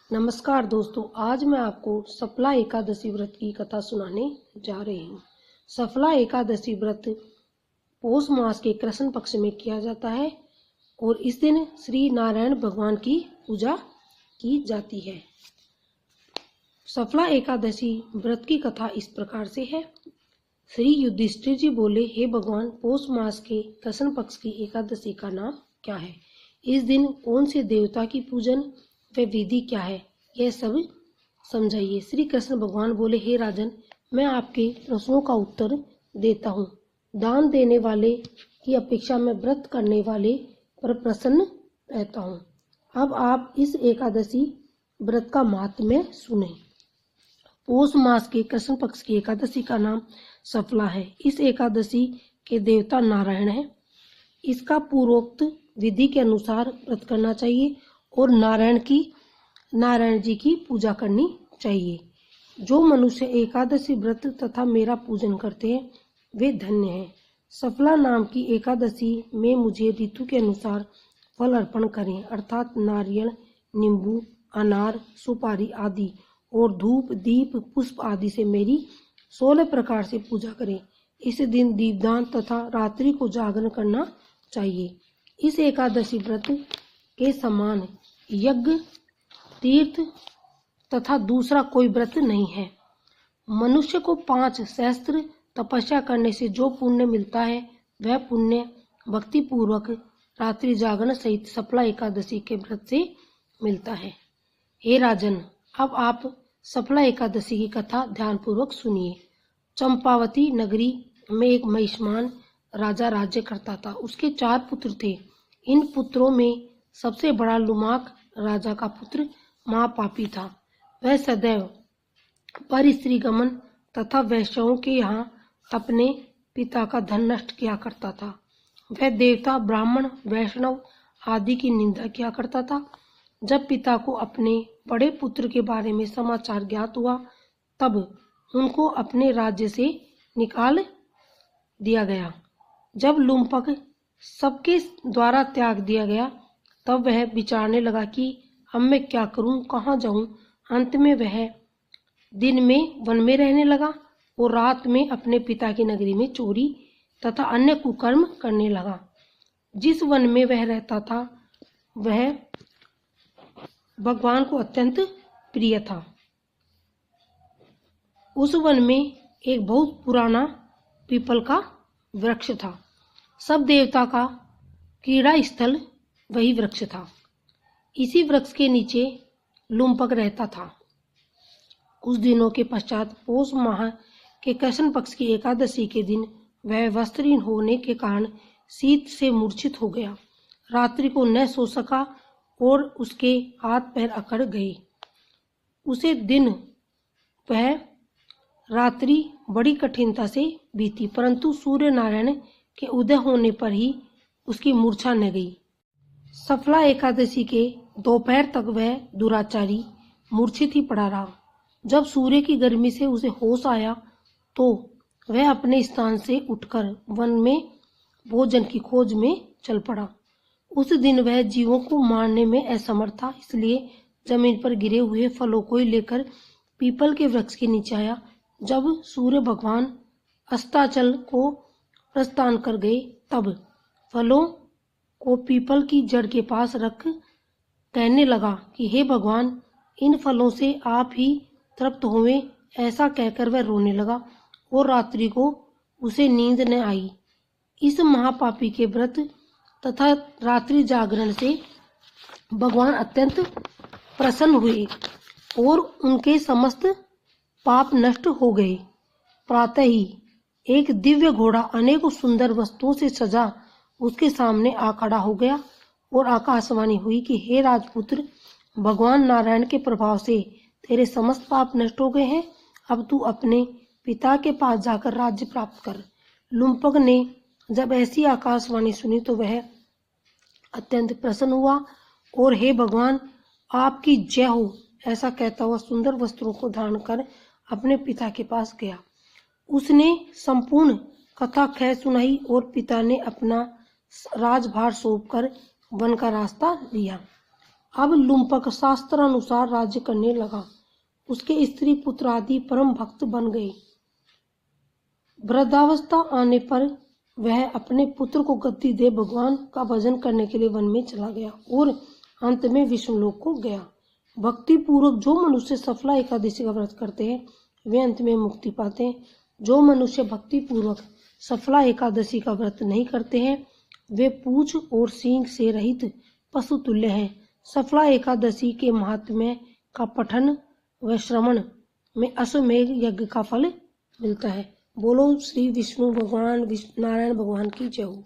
नमस्कार दोस्तों, आज मैं आपको सफला एकादशी व्रत की कथा सुनाने जा रही हूँ। सफला एकादशी व्रत पौष मास के कृष्ण पक्ष में किया जाता है और इस दिन श्री नारायण भगवान की पूजा की जाती है। सफला एकादशी व्रत की कथा इस प्रकार से है। श्री युधिष्ठिर जी बोले, हे भगवान, पौष मास के कृष्ण पक्ष की एकादशी का नाम क्या है? इस दिन कौन से देवता की पूजन व विधि क्या है, यह सब समझाइए। श्री कृष्ण भगवान बोले, हे राजन, मैं आपके प्रश्नों का उत्तर देता हूँ। दान देने वाले की अपेक्षा में व्रत करने वाले पर प्रसन्न रहता हूँ। अब आप इस एकादशी व्रत का महात्म्य सुने। पौष मास के कृष्ण पक्ष की एकादशी का नाम सफला है। इस एकादशी के देवता नारायण है। इसका पूर्वोक्त विधि के अनुसार व्रत करना चाहिए और नारायण जी की पूजा करनी चाहिए। जो मनुष्य एकादशी व्रत तथा मेरा पूजन करते हैं वे धन्य हैं। सफला नाम की एकादशी में मुझे ऋतु के अनुसार फल अर्पण करें, अर्थात नारियल, नींबू, अनार, सुपारी आदि और धूप, दीप, पुष्प आदि से मेरी 16 प्रकार से पूजा करें। इस दिन दीपदान तथा रात्रि को जागरण करना चाहिए। इस एकादशी व्रत के समान यज्ञ, तीर्थ तथा दूसरा कोई व्रत नहीं है। मनुष्य को 5 सहस्त्र तपस्या करने से जो पुण्य मिलता है वह पुण्य भक्ति पूर्वक रात्रि जागरण सहित सफला एकादशी के व्रत से मिलता है। हे राजन, अब आप सफला एकादशी की कथा ध्यानपूर्वक सुनिए। चंपावती नगरी में एक महिष्मान राजा राज्य करता था। उसके 4 पुत्र थे। इन पुत्रों में सबसे बड़ा लुमाक राजा का पुत्र महापापी था। वह सदैव पर स्त्री गमन तथा वैश्यों के यहाँ अपने पिता का धन नष्ट किया करता था। वह देवता, ब्राह्मण, वैष्णव आदि की निंदा किया करता था। जब पिता को अपने बड़े पुत्र के बारे में समाचार ज्ञात हुआ तब उनको अपने राज्य से निकाल दिया गया। जब लुम्पक सबके द्वारा त्याग दिया गया तब वह विचारने लगा कि अब मैं क्या करूं, कहाँ जाऊं। अंत में वह दिन में वन में रहने लगा और रात में अपने पिता की नगरी में चोरी तथा अन्य कुकर्म करने लगा। जिस वन में वह रहता था वह भगवान को अत्यंत प्रिय था। उस वन में एक बहुत पुराना पीपल का वृक्ष था। सब देवता का क्रीड़ा स्थल वही वृक्ष था। इसी वृक्ष के नीचे लुम्पक रहता था। कुछ दिनों के पश्चात पौष माह के कृष्ण पक्ष की एकादशी के दिन वह वस्त्रहीन होने के कारण शीत से मूर्छित हो गया। रात्रि को न सो सका और उसके हाथ पैर अकड़ गए। उसे दिन वह रात्रि बड़ी कठिनता से बीती, परंतु सूर्य नारायण के उदय होने पर ही उसकी मूर्छा न गई। सफला एकादशी के दोपहर तक वह दुराचारी मूर्छित ही पड़ा रहा। जब सूर्य की गर्मी से उसे होश आया तो वह अपने स्थान से उठकर वन में भोजन की खोज में चल पड़ा। उस दिन वह जीवों को मारने में असमर्थ था, इसलिए जमीन पर गिरे हुए फलों को लेकर पीपल के वृक्ष के नीचे आया। जब सूर्य भगवान अस्ताचल को प्रस्थान कर गए तब फलों को पीपल की जड़ के पास रख कहने लगा कि हे भगवान, इन फलों से आप ही तृप्त हुए। ऐसा कहकर वह रोने लगा और रात्रि को उसे नींद न आई। इस महापापी के व्रत तथा रात्रि जागरण से भगवान अत्यंत प्रसन्न हुए और उनके समस्त पाप नष्ट हो गए। प्रातः ही एक दिव्य घोड़ा अनेकों सुंदर वस्तुओं से सजा उसके सामने आ खड़ा हो गया और आकाशवाणी हुई कि हे राजपुत्र, भगवान नारायण के प्रभाव से तेरे समस्त पाप नष्ट हो गए हैं। अब तू अपने पिता के पास जाकर राज्य प्राप्त कर। लुम्पक ने जब ऐसी आकाशवाणी सुनी तो वह अत्यंत प्रसन्न हुआ और हे भगवान, आपकी जय हो ऐसा कहता हुआ सुंदर वस्त्रों को धारण कर अपने पिता के पास गया। उसने संपूर्ण कथा कह सुनाई और पिता ने अपना राजभार सौंपकर वन का रास्ता लिया। अब लुम्पक शास्त्रानुसार राज्य करने लगा। उसके स्त्री पुत्र आदि परम भक्त बन गए। वृद्धावस्था आने पर वह अपने पुत्र को गद्दी दे भगवान का भजन करने के लिए वन में चला गया और अंत में विष्णुलोक को गया। भक्ति पूर्वक जो मनुष्य सफला एकादशी का व्रत करते हैं वे अंत में मुक्ति पाते हैं। जो मनुष्य भक्ति पूर्वक सफला एकादशी का व्रत नहीं करते हैं वे पूंछ और सींग से रहित पशु तुल्य हैं। सफला एकादशी के महात्म्य का पठन व श्रवण में अश्वमेध यज्ञ का फल मिलता है। बोलो श्री विष्णु भगवान नारायण भगवान की जय हो।